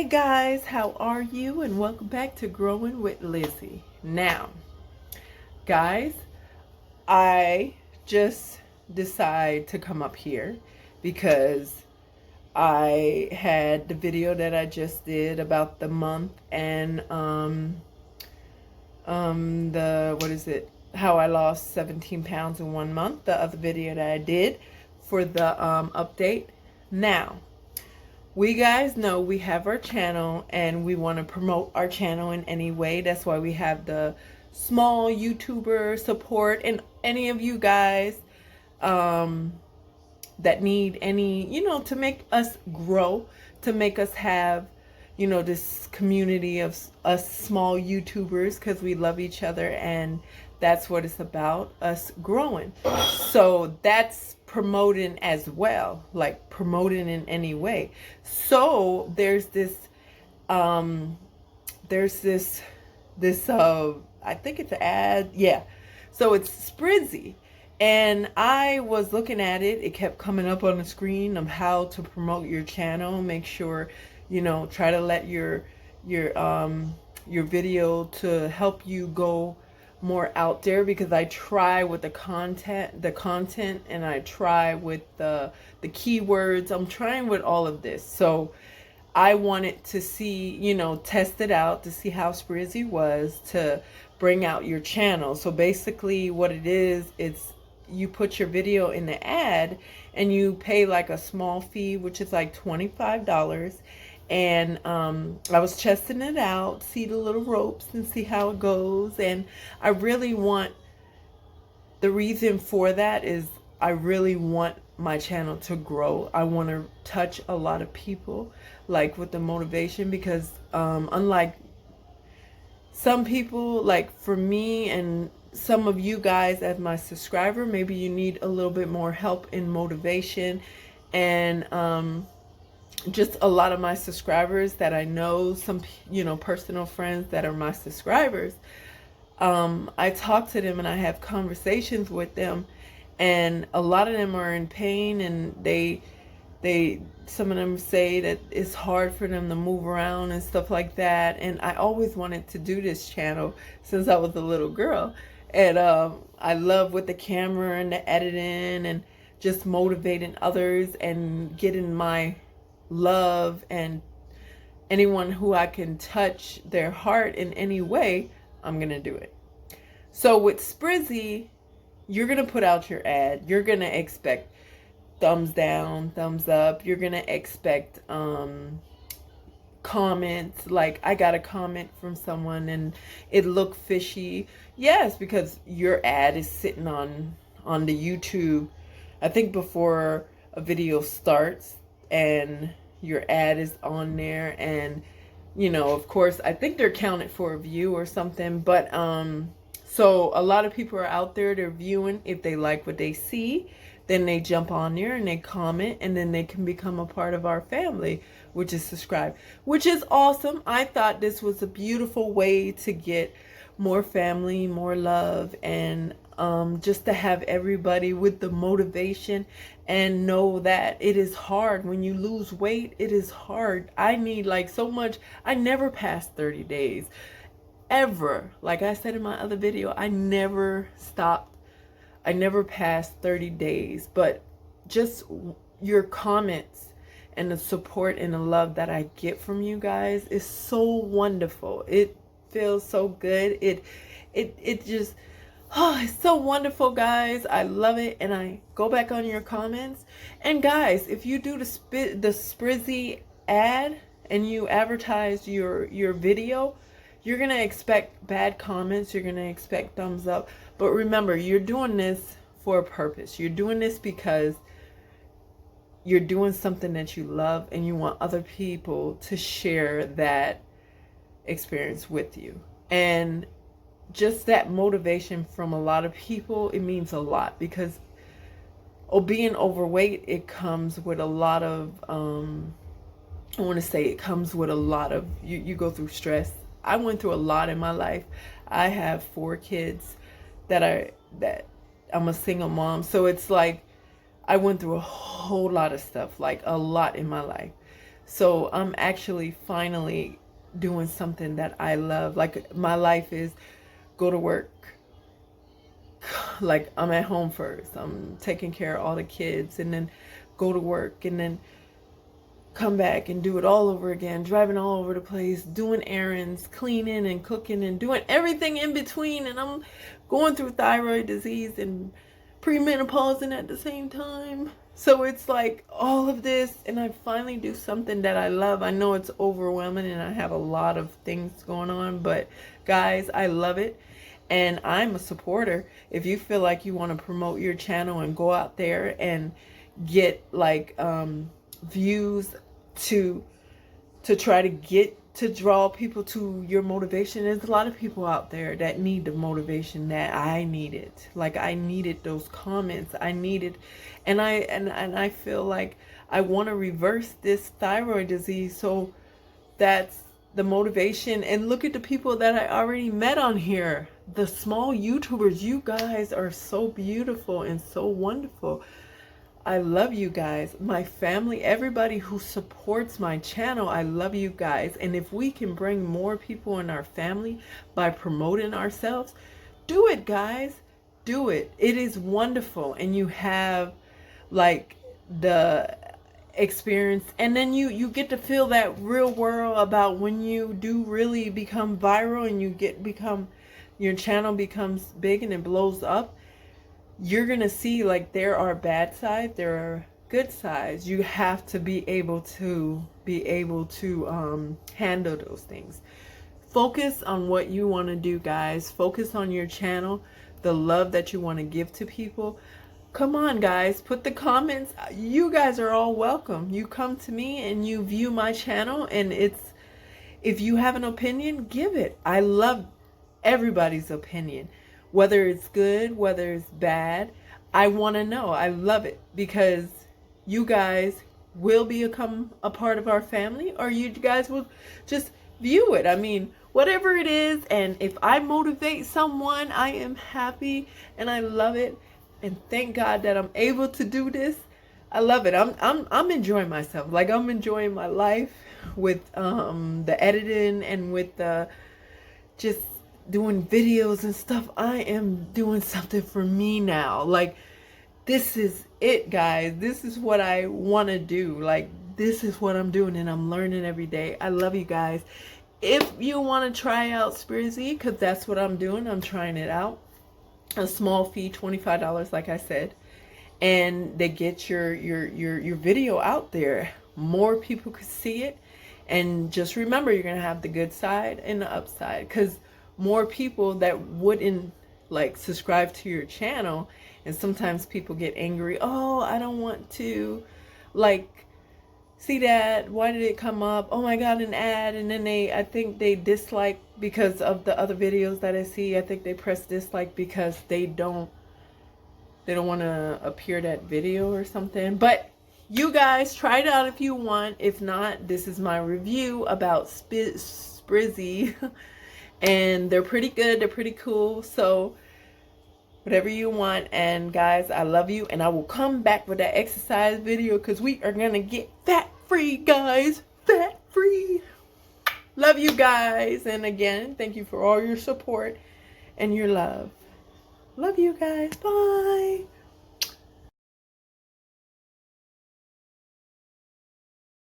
Hey guys, how are you? And welcome back to Growing with Lizzie. Now, guys, I just decided to come up here because I had the video that I just did about the month and how I lost 17 pounds in 1 month, the other video that I did for the update. Now, we guys know we have our channel and we want to promote our channel in any way. That's why we have the small YouTuber support, and any of you guys that need any, to make us grow, to make us have, this community of us small YouTubers, because we love each other and that's what it's about, us growing. So that's promoting as well, like promoting in any way. So there's this I think it's an ad. Yeah. So it's Sprizzy. And I was looking at it. It kept coming up on the screen of how to promote your channel. Make sure, try to let your video to help you go more out there, because I try with the content and I try with the keywords. I'm trying with all of this. So I wanted to see, test it out to see how Sprizzy was to bring out your channel. So basically what it is, it's you put your video in the ad and you pay like a small fee, which is like $25. And I was testing it out, see the little ropes and see how it goes. And I really want, the reason for that is I really want my channel to grow. I want to touch a lot of people, like with the motivation, because unlike some people, like for me and some of you guys as my subscriber, maybe you need a little bit more help in motivation. And just a lot of my subscribers that I know, some personal friends that are my subscribers, I talk to them and I have conversations with them, and a lot of them are in pain, and some of them say that it's hard for them to move around and stuff like that. And I always wanted to do this channel since I was a little girl, and I love with the camera and the editing and just motivating others and getting my love, and anyone who I can touch their heart in any way, I'm gonna do it. So with Sprizzy, you're gonna put out your ad. You're gonna expect thumbs down, thumbs up. You're gonna expect comments. Like I got a comment from someone and it looked fishy. Yes, because your ad is sitting on the YouTube, I think before a video starts, and your ad is on there. And of course I think they're counted for a view or something, but so a lot of people are out there, they're viewing. If they like what they see, then they jump on there and they comment, and then they can become a part of our family, which is subscribe, which is awesome. I thought this was a beautiful way to get more family, more love, and just to have everybody with the motivation and know that it is hard. When you lose weight, it is hard. I need like so much. I never passed 30 days ever. Like I said in my other video, I never stopped. I never passed 30 days, but just your comments and the support and the love that I get from you guys is so wonderful. It feels so good. It just, oh, it's so wonderful, guys. I love it. And I go back on your comments. And guys, if you do the Sprizzy ad and you advertise your video, you're going to expect bad comments. You're going to expect thumbs up. But remember, you're doing this for a purpose. You're doing this because you're doing something that you love, and you want other people to share that experience with you. And just that motivation from a lot of people, it means a lot, because being overweight, it comes with a lot of, I want to say it comes with a lot of, you go through stress. I went through a lot in my life. I have 4 kids that I'm a single mom. So it's like, I went through a whole lot of stuff, like a lot in my life. So I'm actually finally doing something that I love. Like my life is go to work. Like I'm at home first. I'm taking care of all the kids and then go to work and then come back and do it all over again, driving all over the place, doing errands, cleaning and cooking and doing everything in between. And I'm going through thyroid disease and premenopausing at the same time. So it's like all of this, and I finally do something that I love. I know it's overwhelming and I have a lot of things going on, but guys, I love it. And I'm a supporter. If you feel like you want to promote your channel and go out there and get like views to try to get to draw people to your motivation, there's a lot of people out there that need the motivation that I needed. Like I needed those comments. I needed, and I feel like I want to reverse this thyroid disease. So that's the motivation. And look at the people that I already met on here. The small YouTubers, you guys are so beautiful and so wonderful. I love you guys. My family, everybody who supports my channel, I love you guys. And if we can bring more people in our family by promoting ourselves, do it, guys. Do it. It is wonderful. And you have like the experience, and then you get to feel that real world about when you do really become viral and you become your channel becomes big and it blows up. You're gonna see like there are bad sides, there are good sides. You have to be able to handle those things. Focus on what you want to do, guys. Focus on your channel, the love that you want to give to people. Come on, guys, put the comments. You guys are all welcome. You come to me and you view my channel, and it's, if you have an opinion, give it. I love everybody's opinion, whether it's good, whether it's bad. I want to know. I love it because you guys will become a part of our family, or you guys will just view it. I mean, whatever it is, and if I motivate someone, I am happy and I love it. And thank God that I'm able to do this. I love it. I'm enjoying myself. Like I'm enjoying my life with the editing and with the just doing videos and stuff. I am doing something for me now. Like this is it, guys. This is what I want to do. Like this is what I'm doing, and I'm learning every day. I love you guys. If you want to try out Sprizzy, because that's what I'm doing, I'm trying it out. A small fee, $25, like I said, and they get your video out there. More people could see it, and just remember, you're gonna have the good side and the upside, because more people that wouldn't like subscribe to your channel, and sometimes people get angry. Oh, I don't want to like see that. Why did it come up? Oh my God, an ad. And then I think they dislike because of the other videos that I see. I think they press dislike because they don't want to appear that video or something. But you guys try it out if you want. If not, this is my review about Sprizzy. And they're pretty good. They're pretty cool. So whatever you want. And guys, I love you, and I will come back with that exercise video because we are gonna get fat free, guys. Fat free. Love you guys, and again, thank you for all your support and your love. Love you guys. Bye.